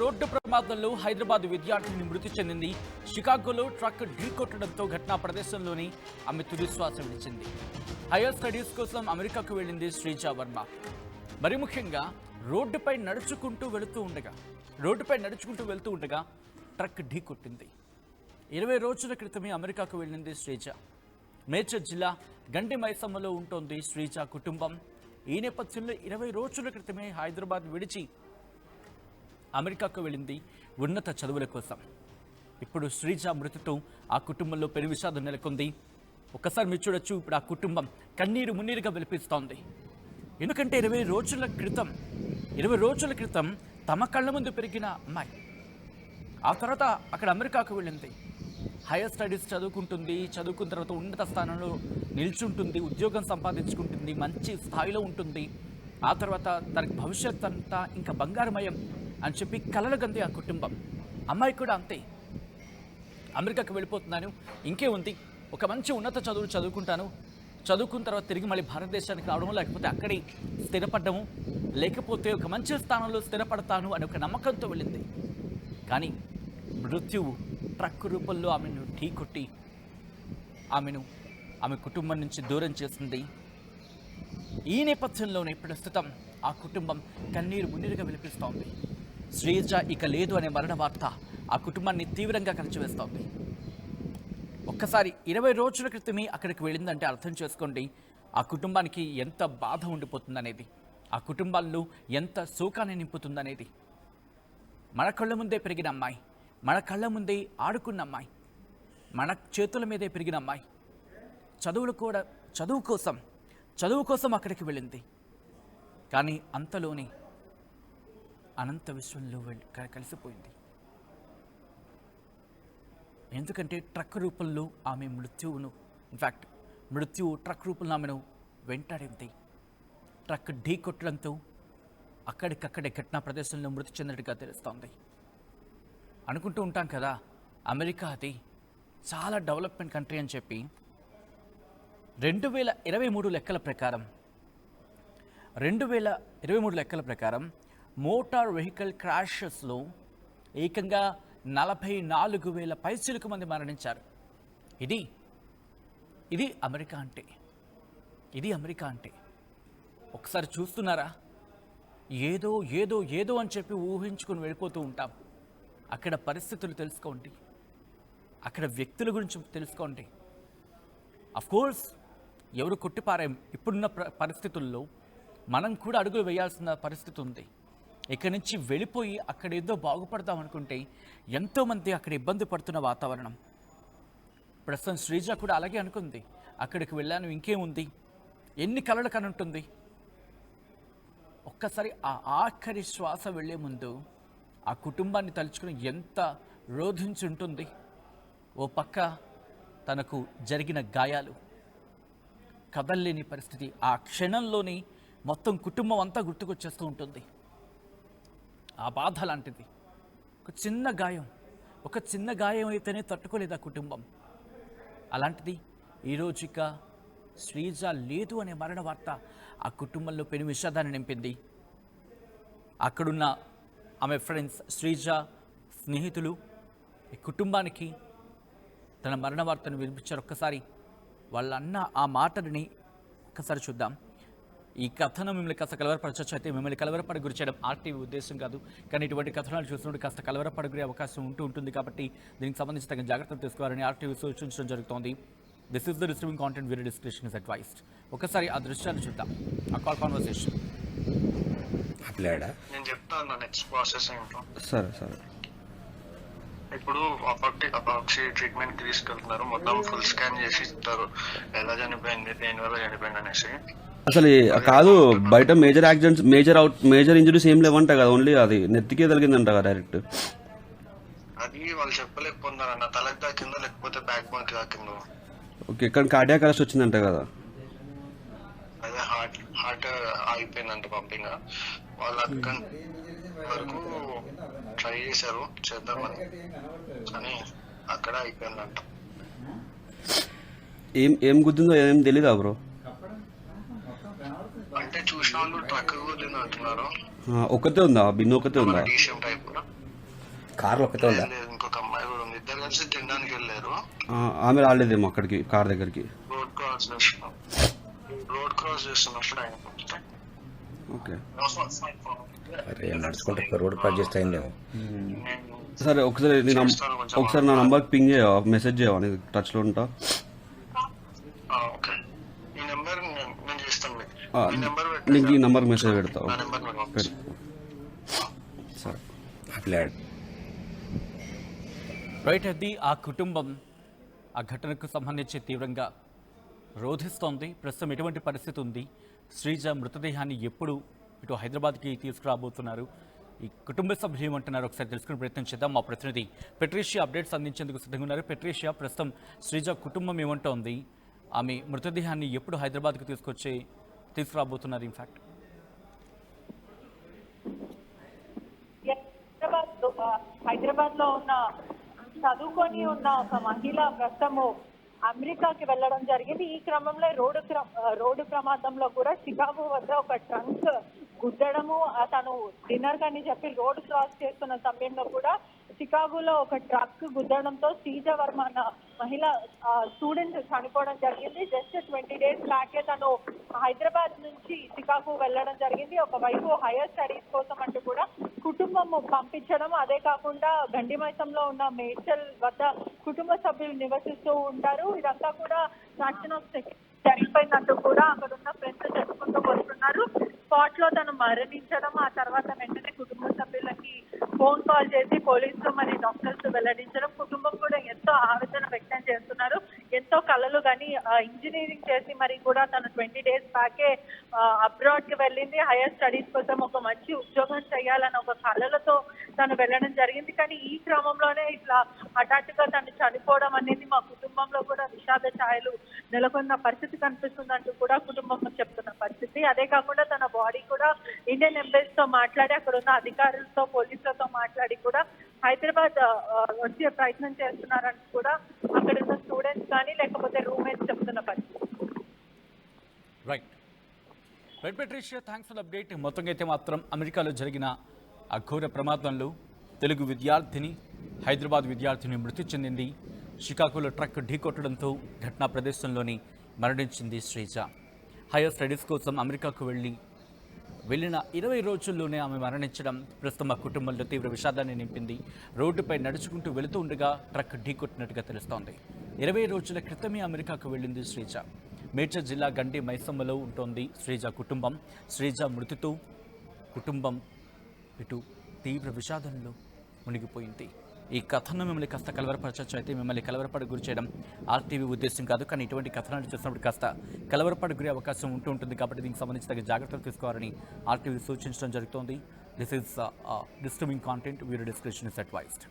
Road ప్రమాదంలో హైదరాబాద్ విద్యార్థిని మృతి చెందింది. షికాగోలో ట్రక్ ఢీకొట్టడంతో ఘటనా ప్రదేశంలోని ఆమె తుది శ్వాస విడిచింది. హైయర్ స్టడీస్ కోసం అమెరికాకు వెళ్లింది శ్రీజ వర్మ. మరి ముఖ్యంగా రోడ్డుపై నడుచుకుంటూ వెళ్తూ ఉండగా ట్రక్ ఢీకొట్టింది. 20 రోజుల క్రితమే అమెరికాకు వెళ్ళింది శ్రీజ. మేడ్చల్ జిల్లా గండి మైసమ్మలో ఉంటోంది శ్రీజ కుటుంబం. ఈ నేపథ్యంలో 20 రోజుల క్రితమే హైదరాబాద్ విడిచి అమెరికాకు వెళ్ళింది ఉన్నత చదువుల కోసం. ఇప్పుడు శ్రీజ మృతితో ఆ కుటుంబంలో పెను విషాదం నెలకొంది. ఒక్కసారి మీరు చూడొచ్చు, ఇప్పుడు ఆ కుటుంబం కన్నీరు మున్నీరుగా విలిపిస్తోంది. ఎందుకంటే 20 రోజుల క్రితం తమ కళ్ళ ముందు పెరిగిన అమ్మాయి ఆ తర్వాత అక్కడ అమెరికాకు వెళ్ళింది. హైయర్ స్టడీస్ చదువుకున్న తర్వాత ఉన్నత స్థానంలో నిల్చుంటుంది, ఉద్యోగం సంపాదించుకుంటుంది, మంచి స్థాయిలో ఉంటుంది. ఆ తర్వాత తనకి భవిష్యత్ అంతా ఇంకా బంగారమయం అని చెప్పి కలలు గంది ఆ కుటుంబం. అమ్మాయి కూడా అంతే, అమెరికాకు వెళ్ళిపోతున్నాను, ఇంకే ఉంది, ఒక మంచి ఉన్నత చదువులు చదువుకున్న తర్వాత తిరిగి మళ్ళీ భారతదేశానికి రావడము, లేకపోతే అక్కడే స్థిరపడ్డము, లేకపోతే ఒక మంచి స్థానంలో స్థిరపడతాను అని ఒక నమ్మకంతో వెళ్ళింది. కానీ మృత్యువు ట్రక్ రూపంలో ఆమెను ఢీకొట్టి ఆమె కుటుంబం నుంచి దూరం చేసింది. ఈ నేపథ్యంలోనే ప్రస్తుతం ఆ కుటుంబం కన్నీరు మున్నీరుగా విలిపిస్తోంది. శ్రీజ ఇక లేదు అనే మరణ వార్త ఆ కుటుంబాన్ని తీవ్రంగా కలిచివేస్తోంది. ఒక్కసారి 20 రోజుల క్రితమే అక్కడికి వెళ్ళిందంటే అర్థం చేసుకోండి ఆ కుటుంబానికి ఎంత బాధ ఉండిపోతుందనేది, ఆ కుటుంబాల్లో ఎంత శోకాన్ని నింపుతుందనేది. మన కళ్ళ ముందే పెరిగిన అమ్మాయి, మన కళ్ళ ముందే ఆడుకున్న అమ్మాయి, మన చేతుల మీదే పెరిగిన అమ్మాయి చదువు కోసం అక్కడికి వెళ్ళింది. కానీ అంతలోనే అనంత విశ్వంలో కలిసిపోయింది. ఎందుకంటే ట్రక్ రూపంలో ఆమె మృత్యువు ట్రక్ రూపంలో ఆమెను వెంటాడింది. ట్రక్ ఢీ కొట్టడంతో అక్కడికక్కడే ఘటనా ప్రదేశంలో మృతి చెందినట్టుగా తెలుస్తోంది. అనుకుంటూ ఉంటాం కదా, అమెరికా అది చాలా డెవలప్మెంట్ కంట్రీ అని చెప్పి. 2023 లెక్కల ప్రకారం మోటార్ వెహికల్ క్రాషెస్లో ఏకంగా 44,000 పైచిలకు మంది మరణించారు. ఇది అమెరికా అంటే ఒకసారి చూస్తున్నారా? ఏదో అని చెప్పి ఊహించుకుని వెళ్ళిపోతూ ఉంటాం. అక్కడ పరిస్థితులు తెలుసుకోండి, అక్కడ వ్యక్తుల గురించి తెలుసుకోండి. అఫ్కోర్స్ ఎవరు కొట్టిపారాం, ఇప్పుడున్న పరిస్థితుల్లో మనం కూడా అడుగులు వేయాల్సిన పరిస్థితి ఉంది. ఇక్కడి నుంచి వెళ్ళిపోయి అక్కడ ఏదో బాగుపడదాం అనుకుంటే ఎంతోమంది అక్కడ ఇబ్బంది పడుతున్న వాతావరణం. ప్రస్తుతం శ్రీజ కూడా అలాగే అనుకుంది, అక్కడికి వెళ్ళాను, ఇంకేముంది, ఎన్ని కలలు కనుంటుంది. ఒక్కసారి ఆ ఆఖరి శ్వాస వెళ్లే ముందు ఆ కుటుంబాన్ని తలుచుకుని ఎంత రోధించి ఉంటుంది. ఓ పక్క తనకు జరిగిన గాయాలు, కదల్లేని పరిస్థితి, ఆ క్షణంలోని మొత్తం కుటుంబం అంతా గుర్తుకొచ్చేస్తూ ఉంటుంది. ఆ బాధ లాంటిది. ఒక చిన్న గాయం అయితేనే తట్టుకోలేదు ఆ కుటుంబం. అలాంటిది ఈరోజు ఇక శ్రీజ లేదు అనే మరణ వార్త ఆ కుటుంబంలో పెను విషాదాన్ని నింపింది. అక్కడున్న ఆమె ఫ్రెండ్స్, శ్రీజ స్నేహితులు ఈ కుటుంబానికి తన మరణ వార్తను వినిపించారు. ఒక్కసారి వాళ్ళ అన్న ఆ మాటని ఒక్కసారి చూద్దాం. ఈ కథనం మిమ్మల్ని కాస్త కలవరపరచవచ్చు, అయితే మిమ్మల్ని కలవరపడి గురి చేయడం ఆర్టీవీ ఉద్దేశం కాదు. కానీ ఇటువంటి కథనాలు చూసినప్పుడు కాస్త కలవరపడగలిగే అవకాశం ఉంటుంది కాబట్టి దీనికి సంబంధించి తగిన జాగ్రత్తలు తీసుకోవాలని ఆర్టీవీ సూచించడం జరుగుతోంది. This is the receiving content, వేరే డిస్క్రిప్షన్ ఇస్ అడ్వైస్డ్. ఒకసారి ఆ దృశ్యాన్ని చూద్దాం, ఆ కాల్ కాన్వర్సేషన్. నేను చెప్తాను నెక్స్ట్ ప్రాసెస్ ఏంటో. సరే. ఇప్పుడు అపాక్సీ ట్రీట్మెంట్ కి తీసుకెళ్తున్నారు, మొత్తం ఫుల్ స్కాన్ చేసి ఇస్తారు ఎలా చనిపోయింది, దేని వల్ల చనిపోయింది అనేసి. అసలు కాదు, బయట మేజర్ యాక్సిడెంట్స్, మేజర్ ఇంజరీస్ ఏం లేవంట కదా, ఓన్లీ అది నెత్తికే తగిలిందంట కదా డైరెక్ట్. అది వాళ్ళు చెప్పలేకపోతున్నారు అన్న, తలకి తాకిందో లేకపోతే బ్యాక్ బోన్ కి తాకిందో. ఓకే, ఇక్కడ కార్డియాక్ అరెస్ట్ వచ్చిందంట కదా. అదే హార్ట్ ఆగిపోయిందంట పంపింగ్. వాళ్ళు అక్కడ వరకు ట్రై చేశారు చేద్దామని, కానీ అక్కడ అయిపోయిందంట. ఏం గుద్దిందో ఏం తెలీదా బ్రో? అంటే చూసిన వాళ్ళు ట్రక్ గుద్దింది అంటున్నారు. ఒకతే ఉందా, బిన్ ఒకతే ఉందా? డీసీఎం టైప్ కార్లో ఒకతే ఉందా? లేదు, ఇంకొక అమ్మాయి కూడా ఉంది. ఇద్దరు కలిసి తినడానికి వెళ్ళారు. ఆమె రాలేదేమో అక్కడికి కార్ దగ్గరికి. రోడ్ క్రాస్ చేస్తున్నప్పుడు ఆయన ఓకే అరే నడుచుకుంటే రోడ్ క్రాస్ చేస్తే అయిందేమో. సరే ఒకసారి నా నంబర్కి పింగ్ చేయవా, మెసేజ్ చేయవా, నేను టచ్లో ఉంటా. ఓకే, ఈ నెంబర్ నేను చేస్తాను మీకు. ఈ నెంబర్ నీకు ఈ నంబర్కి మెసేజ్ పెడతావు. నా నెంబర్ మీకు పంపిస్తాను. సరే అట్లా రైట్. అది ఆ కుటుంబం ఆ ఘటనకు సంబంధించి తీవ్రంగా రోధిస్తోంది. ప్రస్తుతం ఎటువంటి పరిస్థితి ఉంది, శ్రీజ మృతదేహాన్ని ఎప్పుడు ఇటు హైదరాబాద్కి తీసుకురాబోతున్నారు, ఈ కుటుంబ సభ్యులు ఏమంటున్నారు ఒకసారి తెలుసుకునే ప్రయత్నం చేద్దాం. మా ప్రతినిధి పెట్రీషియా అప్డేట్స్ అందించేందుకు సిద్ధంగా ఉన్నారు. పెట్రీషియా, ప్రస్తుతం శ్రీజ కుటుంబం ఏమంటోంది, ఆమె మృతదేహాన్ని ఎప్పుడు హైదరాబాద్కు తీసుకురాబోతున్నారు? ఇన్ఫాక్ట్ హైదరాబాద్ లో ఉన్న చదువుకొని ఉన్న ఒక మహిళ ప్రస్తుతము అమెరికాకి వెళ్ళడం జరిగింది. ఈ క్రమంలో రోడ్డు ప్రమాదంలో కూడా చికాగో వద్ద ఒక ట్రంక్ గుద్దడము, తను డిన్నర్ అని చెప్పి రోడ్ క్రాస్ చేస్తున్న సమయంలో కూడా చికాగోలో ఒక ట్రక్ గుద్దడంతో శ్రీజ వర్మ అన్న మహిళ స్టూడెంట్ చనిపోవడం జరిగింది. జస్ట్ 20 days బ్యాకే తను హైదరాబాద్ నుంచి చికాగో వెళ్ళడం జరిగింది. ఒకవైపు హైయర్ స్టడీస్ కోసం అంటూ కూడా కుటుంబం పంపించడం, అదే కాకుండా గండిమైసంలో ఉన్న మేడ్చల్ వద్ద కుటుంబ సభ్యులు నివసిస్తూ ఉంటారు. ఇదంతా కూడా నచ్చిన జరిగిపోయిందంటూ కూడా అక్కడ ఉన్న ఫ్రెండ్స్ చెప్పుకుంటూ వస్తున్నారు. స్పాట్ లో తను మరణించడం, ఆ తర్వాత వెంటనే కుటుంబ సభ్యులకి ఫోన్ కాల్ చేసి పోలీసులు మరి డాక్టర్స్ వెల్లడించడం, కుటుంబం కూడా ఎంతో ఆవేదన వ్యక్తం చేస్తున్నారు. ఎంతో కలలు కానీ ఇంజనీరింగ్ చేసి మరి కూడా తను 20 days బ్యాకే అబ్రాడ్ కి వెళ్ళింది. హైయర్ స్టడీస్ కోసం ఒక మంచి ఉద్యోగం చేయాలని ఒక కళలతో తను వెళ్ళడం జరిగింది. కానీ ఈ క్రమంలోనే ఇట్లా హఠాత్తుగా తను చనిపోవడం అనేది మా కుటుంబంలో కూడా విషాద ఛాయలు నెలకొన్న పరిస్థితి కనిపిస్తుందంటూ కూడా కుటుంబం చెప్తున్న పరిస్థితి. అదే కాకుండా తన బాడీ కూడా ఇండియన్ ఎంబసీ తో మాట్లాడి అక్కడ ఉన్న అధికారులతో పోలీసులతో మాట్లాడి కూడా హైదరాబాద్ వచ్చే ప్రయత్నం చేస్తున్నారని కూడా అక్కడ ఉన్న స్టూడెంట్స్ కానీ లేకపోతే రూమ్మేట్స్ చెప్తున్న పరిస్థితి. Right Patricia, thanks for update. మొత్తంగా అయితే మాత్రం అమెరికాలో జరిగిన ఆ ఘోర ప్రమాదంలో తెలుగు విద్యార్థిని, హైదరాబాద్ విద్యార్థిని మృతి చెందింది. షికాగోలో ట్రక్ ఢీకొట్టడంతో ఘటనా ప్రదేశంలోని మరణించింది శ్రీజ. హైయర్ స్టడీస్ కోసం అమెరికాకు వెళ్ళిన 20 రోజుల్లోనే ఆమె మరణించడం ప్రస్తుతం ఆ కుటుంబంలో తీవ్ర విషాదాన్ని నింపింది. రోడ్డుపై నడుచుకుంటూ వెళుతూ ఉండగా ట్రక్ ఢీకొట్టినట్టుగా తెలుస్తోంది. 20 రోజుల క్రితమే అమెరికాకు వెళ్ళింది శ్రీజ. మేడ్చల్ జిల్లా గండి మైసమ్మలో ఉంటోంది శ్రీజ కుటుంబం. శ్రీజ మృతితో కుటుంబం ఇటు తీవ్ర విషాదంలో మునిగిపోయింది. ఈ కథను మిమ్మల్ని కాస్త కలవరపరచచ్చు, అయితే మిమ్మల్ని కలవరపడి గురి చేయడం ఆర్టీవీ ఉద్దేశం కాదు. కానీ ఇటువంటి కథనాలు చూసినప్పుడు కాస్త కలవరపడి గురి అవకాశం ఉంటుంది కాబట్టి దీనికి సంబంధించి తగిన జాగ్రత్తలు తీసుకోవాలని ఆర్టీవీ సూచించడం జరుగుతోంది. This is disturbing content, viewer description is advised.